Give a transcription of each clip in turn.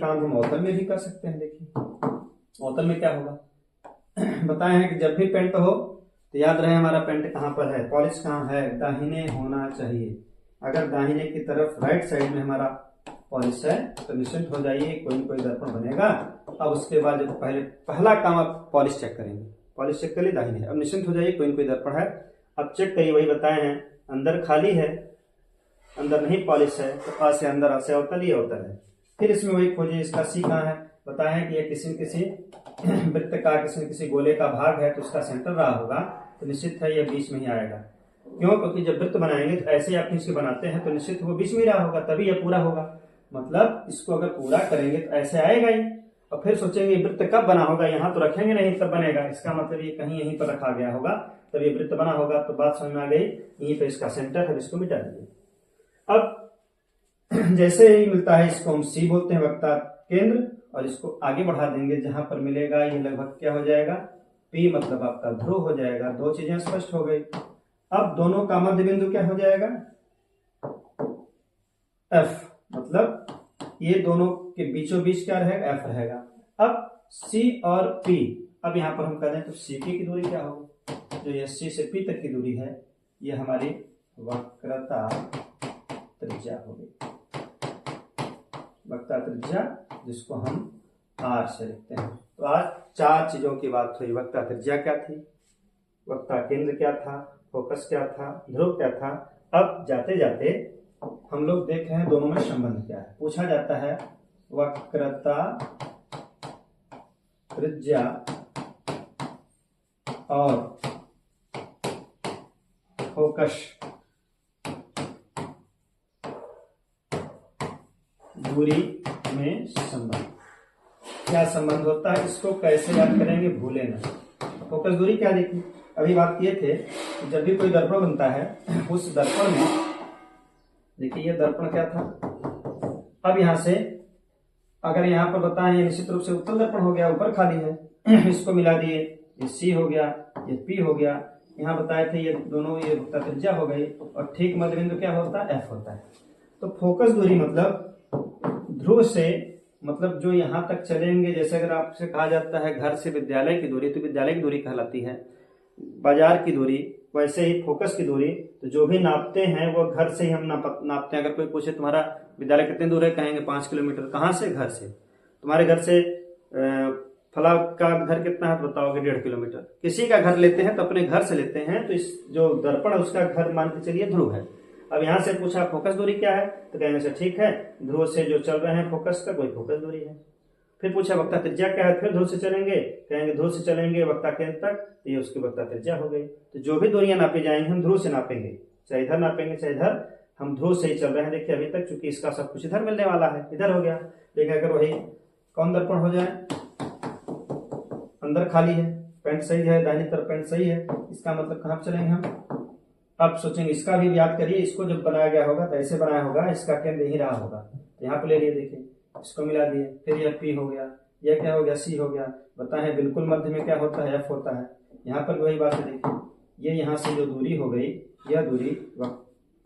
काम हम अवतल में भी कर सकते हैं। देखिए अवतल में क्या होगा, बताए हैं कि जब भी पेंट हो तो याद रहे हमारा पेंट कहाँ पर है, पॉलिश कहाँ है, दाहिने होना चाहिए। अगर दाहिने की तरफ राइट साइड में हमारा पॉलिश है तो निश्चिंत हो जाइए, कोई न कोई दर्पण बनेगा। अब उसके बाद जब पहला काम आप पॉलिश चेक करेंगे, पॉलिश चेक कर ली दाहिने है, अब निश्चिंत हो जाइए कोई न कोई दर्पण है। अब चेक करिए, वही बताए हैं अंदर खाली है, अंदर नहीं पॉलिश है, तो आ से अंदर, आ से अवतल, ही अवतल है। फिर इसमें वही खोजिए इसका सी कहाँ है, बताया है कि ये किसी न किसी वृत्त का, किसी न किसी गोले का भाग है, तो उसका सेंटर रहा होगा, तो निश्चित है ये बीच में ही आएगा। क्यों? क्योंकि जब वृत्त बनाएंगे तो ऐसे आप खींच के बनाते हैं तो निश्चित वो बीच में रहा होगा, तभी यह पूरा होगा। मतलब इसको अगर पूरा करेंगे तो ऐसे आएगा ही, और फिर सोचेंगे वृत्त कब बना होगा, यहाँ तो रखेंगे नहीं तब बनेगा, इसका मतलब ये कहीं यहीं पर रखा गया होगा तब ये वृत्त बना होगा। तो बात समझ में आ गई, यहीं पर इसका सेंटर है, इसको मिटा दीजिए। अब जैसे ही मिलता है इसको हम सी बोलते हैं, वक्ता केंद्र, और इसको आगे बढ़ा देंगे जहां पर मिलेगा ये लगभग क्या हो जाएगा, पी, मतलब आपका ध्रुव हो जाएगा। दो चीजें स्पष्ट हो गई। अब दोनों का मध्य बिंदु क्या हो जाएगा, एफ, मतलब ये दोनों के बीचों बीच क्या रहेगा, एफ रहेगा। अब सी और पी, अब यहां पर हम कह दें तो सी पी की दूरी क्या होगी, जो ये सी से पी तक की दूरी है, ये हमारी वक्रता त्रिज्या होगी, वक्ता त्रिज्या, जिसको हम आर से लिखते हैं। तो आज चार चीजों की बात हुई, वक्ता त्रिज्या क्या थी, वक्ता केंद्र क्या था, फोकस क्या था, ध्रुव क्या था। अब जाते जाते हम लोग देख रहे हैं दोनों में संबंध क्या है। पूछा जाता है वक्रता त्रिज्या और फोकस दूरी में संबंध, क्या संबंध होता है, इसको कैसे याद करेंगे, भूले ना। फोकस दूरी क्या देखिए, अभी बात किए थे कि जब भी कोई दर्पण बनता है उस दर्पण में, देखिए ये दर्पण क्या था, अब यहां से अगर यहां पर बताएं निश्चित रूप से उत्तल दर्पण हो गया, ऊपर खाली है, इसको मिला दिए, ये सी हो गया, ये पी हो गया, यहाँ बताए थे ये दोनों, ये वक्ता त्रिज्या हो गई, और ठीक मध्य बिंदु क्या होता है, एफ होता है। तो फोकस दूरी मतलब ध्रुव से, मतलब जो यहां तक चलेंगे, जैसे अगर आपसे कहा जाता है घर से विद्यालय की दूरी, तो विद्यालय की दूरी कहलाती है, बाजार की दूरी, वैसे ही फोकस की दूरी। तो जो भी नापते हैं वो घर से ही हम नापते हैं। अगर कोई पूछे तुम्हारा विद्यालय कितनी दूर है, कहेंगे 5 किलोमीटर। कहाँ से? घर से। तुम्हारे घर से फला का घर कितना है, तो बताओगे 1.5 किलोमीटर। किसी का घर लेते हैं तो अपने घर से लेते हैं, तो इस जो दर्पण है उसका घर मान के चलिए ध्रुव है। अब यहां से पूछा फोकस दूरी क्या है, तो कहेंगे से ठीक है, ध्रुव से जो चल रहे हैं फोकस का, कोई फोकस दूरी है। फिर पूछा वक्ता त्रिज्या क्या है, फिर ध्रुव से चलेंगे, कहेंगे ध्रुव से चलेंगे वक्ता केंद्र तक, तो ये उसकी वक्ता त्रिज्या हो गई। तो जो भी दूरियां नापी जाएंगी हम ध्रुव से नापेंगे, चाहे इधर नापेंगे चाहे इधर, हम ध्रुव से ही चल रहे हैं। देखिए अभी तक चूंकि इसका सब कुछ इधर मिलने वाला है, इधर हो गया। लेकिन अगर वही कौन दर्पण हो जाए, अंदर खाली है, पेंट सही है, दाहिनी तरफ पेंट सही है, इसका मतलब कहाँ चलेंगे हम। अब सोचेंगे इसका भी याद करिए, इसको जब बनाया गया होगा तो ऐसे बनाया होगा, इसका केंद्र यही रहा होगा, तो यहाँ पे ले लिए, देखिए इसको मिला दिए, फिर यह पी हो गया, यह क्या हो गया, सी हो गया। बताए बिल्कुल मध्य में क्या होता है, एफ होता है। यहाँ पर वही बात है, देखिए ये यहाँ से जो दूरी हो गई, यह दूरी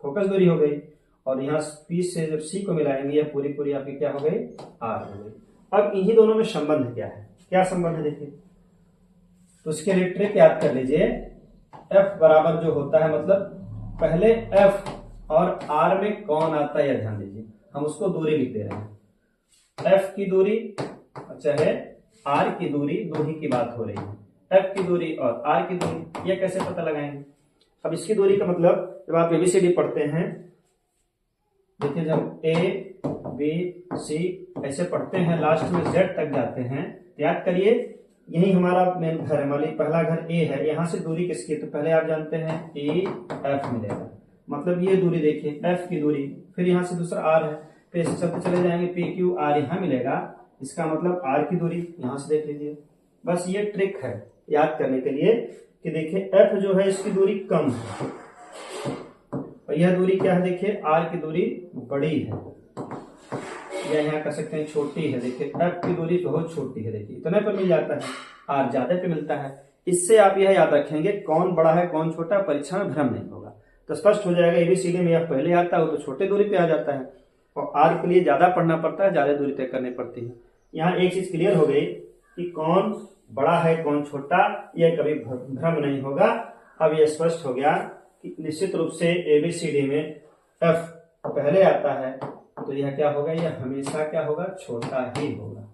फोकस दूरी हो गई, और यहाँ पी से जब सी को मिलाएंगे यह पूरी पूरी आपकी क्या हो गई, आर हो गई। अब इन्हीं दोनों में संबंध क्या है, क्या संबंध है देखिए, तो उसके लिए ट्रिक याद कर लीजिए। एफ बराबर जो होता है, मतलब पहले एफ और आर में कौन आता है यह ध्यान दीजिए, हम उसको दूरी लिख दे रहे हैं। एफ की दूरी चाहे आर की दूरी, दो ही की बात हो रही है। एफ की दूरी और आर की दूरी, यह कैसे पता लगाएंगे। अब इसकी दूरी का मतलब जब आप एबीसीडी पढ़ते हैं, देखिए जब ए बी सी ऐसे पढ़ते हैं, लास्ट में जेड तक जाते हैं, याद करिए यही हमारा मेन घर है। मान लीजिए पहला घर ए है, यहां से दूरी किसकी, तो पहले आप जानते हैं ए एफ मिलेगा, मतलब ये दूरी देखिए एफ की दूरी, फिर यहां से दूसरा आर है, फिर ऐसे चलते चले जाएंगे पी क्यू आर यहाँ मिलेगा, इसका मतलब आर की दूरी यहां से देख लीजिए। बस ये ट्रिक है याद करने के लिए कि देखिए एफ जो है इसकी दूरी कम है, और यह दूरी क्या है, देखिए आर की दूरी बड़ी है, या यहाँ कह सकते हैं छोटी है। देखिए एफ की दूरी बहुत छोटी है, देखिए इतने पे मिल जाता है, आर ज्यादा पे मिलता है। इससे आप यह याद रखेंगे कौन बड़ा है कौन छोटा, परीक्षा में भ्रम नहीं होगा, तो स्पष्ट हो जाएगा। एबीसीडी में यह पहले आता है, वो तो छोटे दूरी पे आ जाता है। और आर के लिए ज्यादा पढ़ना पड़ता है, ज्यादा दूरी तय करनी पड़ती है। यहाँ एक चीज क्लियर हो गई कि कौन बड़ा है कौन छोटा, यह कभी भ्रम नहीं होगा। अब यह स्पष्ट हो गया कि निश्चित रूप से एबीसीडी में एफ पहले आता है, तो यह क्या होगा, यह हमेशा क्या होगा, छोटा ही होगा।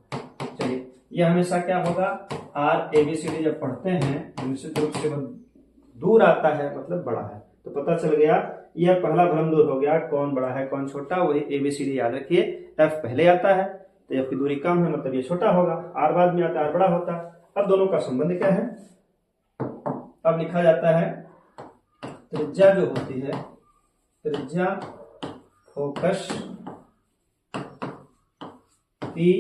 चलिए, यह हमेशा क्या होगा, आर एबीसीडी जब पढ़ते हैं तो निश्चित रूप से दूर आता है, मतलब बड़ा है। तो पता चल गया, यह पहला भ्रम दूर हो गया, कौन बड़ा है कौन छोटा, वही एबीसीडी याद रखिए। एफ पहले आता है तो एफ की दूरी कम है, मतलब ये छोटा होगा। आर बाद में आता है, आर बड़ा होता है। अब दोनों का संबंध क्या है, अब लिखा जाता है त्रिज्या जो होती है, त्रिज्या फोकस की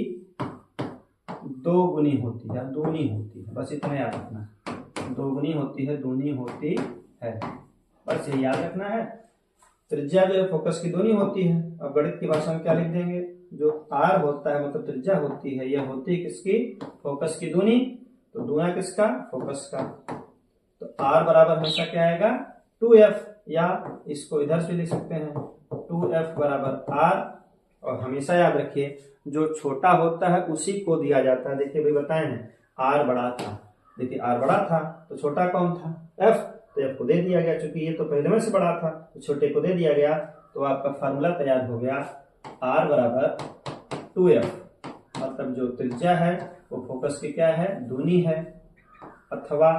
दो गुनी होती है, दूनी होती है, बस इतना याद रखना। दो गुनी होती है, दूनी होती है, बस ये याद रखना है। त्रिज्या जो है फोकस की दूनी होती है। अब गणित की भाषा में क्या लिख देंगे, जो आर होता है मतलब त्रिज्या होती है, यह होती है किसकी, फोकस की दूनी, तो दूना किसका, फोकस का। तो आर बराबर हमेशा क्या आएगा, 2f, या इसको इधर से लिख सकते हैं 2f बराबर आर। और हमेशा याद रखिए जो छोटा होता है उसी को दिया जाता है। देखिए भाई बताए हैं, आर बड़ा था, देखिए आर बड़ा था तो छोटा कौन था, एफ, तो एफ को दे दिया गया, चूंकि ये तो पहले में से बड़ा था तो छोटे को दे दिया गया। तो आपका फार्मूला तैयार हो गया, आर बराबर 2f, मतलब जो त्रिज्या है वो फोकस की क्या है, दूनी है। अथवा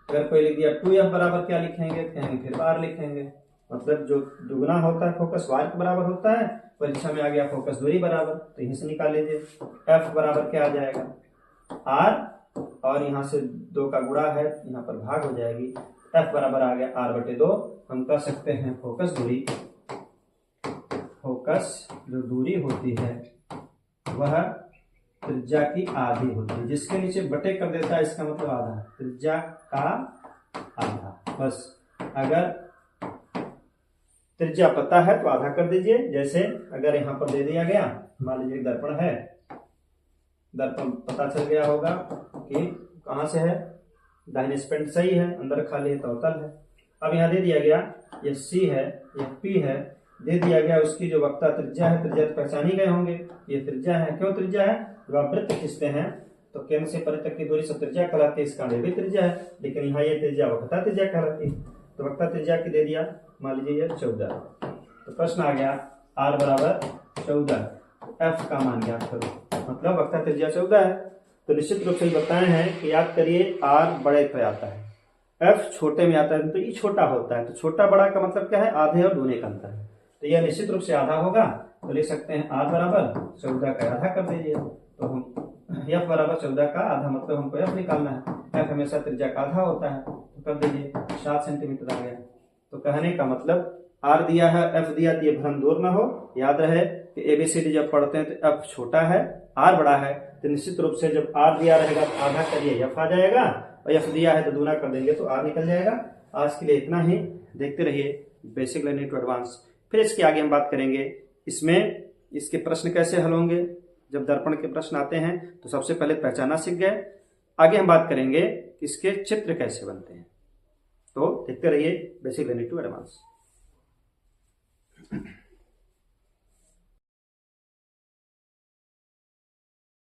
अगर कोई लिख दिया 2f बराबर क्या लिखेंगे, कहेंगे फिर आर लिखेंगे, मतलब जो दुगना होता है फोकस वार के बराबर होता है। परीक्षा में आ गया फोकस दूरी बराबर, तो यहीं से निकाल लीजिए। एफ बराबर क्या आ जाएगा, आर, और यहाँ से 2 का गुणा है, यहाँ पर भाग हो जाएगी। एफ बराबर आ गया आर बटे 2। हम कह सकते हैं फोकस दूरी, फोकस जो दूरी होती है वह त्रिज्या की आधी होती है। जिसके नीचे बटे कर देता है इसका मतलब आधा, त्रिज्या का आधा। बस अगर त्रिज्या पता है तो आधा कर दीजिए। जैसे अगर यहाँ पर दे दिया गया, मान लीजिए दर्पण है, दर्पण पता चल गया होगा कि कहाँ से है, दाहिने स्पेंड सही है, अंदर खाली है, तौतल है। अब यहाँ दे दिया गया ये सी है, ये पी है, दे दिया गया उसकी जो वक्ता त्रिज्या है, त्रिज्या तो पहचान ही गए होंगे, ये त्रिज्या है। क्यों त्रिज्या है, जब आप वृत्त खींचते हैं तो केंद्र से परे तक की दूरी सब त्रिज्या कहलाती है, इसका भी त्रिज्या है, लेकिन यहाँ ये त्रिज्या वक्ता त्रिज्या कहलाती है। तो वक्ता त्रिज्या की दे दिया, मान लीजिए ये 14। तो प्रश्न आ गया आर बराबर 14, एफ का मान ज्ञात करो, मतलब वक्ता त्रिज्या 14 है। तो निश्चित रूप से बताए हैं कि याद करिए, आर बड़े पे आता है, एफ छोटे में आता है, तो ये छोटा होता है। तो छोटा बड़ा का मतलब क्या है, आधे और दूने का अंतर है। तो यह निश्चित रूप से आधा होगा। तो लिख सकते हैं आर बराबर 14 का आधा कर दीजिए। तो हम एफ बराबर 14 का आधा, मतलब हमको एफ निकालना है। एफ हमेशा त्रिज्या का आधा होता है, तो कर दीजिए 7 सेंटीमीटर आ गया। तो कहने का मतलब आर दिया है, एफ दिया, तो ये भ्रम दूर ना हो। याद रहे कि एबीसीडी जब पढ़ते हैं तो एफ छोटा है, आर बड़ा है, तो निश्चित रूप से जब आर दिया रहेगा तो आधा करिए एफ आ जाएगा, और एफ दिया है तो दूना कर देंगे तो आर निकल जाएगा। आज के लिए इतना ही। देखते रहिए बेसिक लर्निंग टू एडवांस। फिर इसके आगे हम बात करेंगे इसमें इसके प्रश्न कैसे हल होंगे। जब दर्पण के प्रश्न आते हैं तो सबसे पहले पहचाना सीख गए, आगे हम बात करेंगे कि इसके चित्र कैसे बनते हैं। तो देखते रहिए बेसिक लर्निंग टू एडवांस।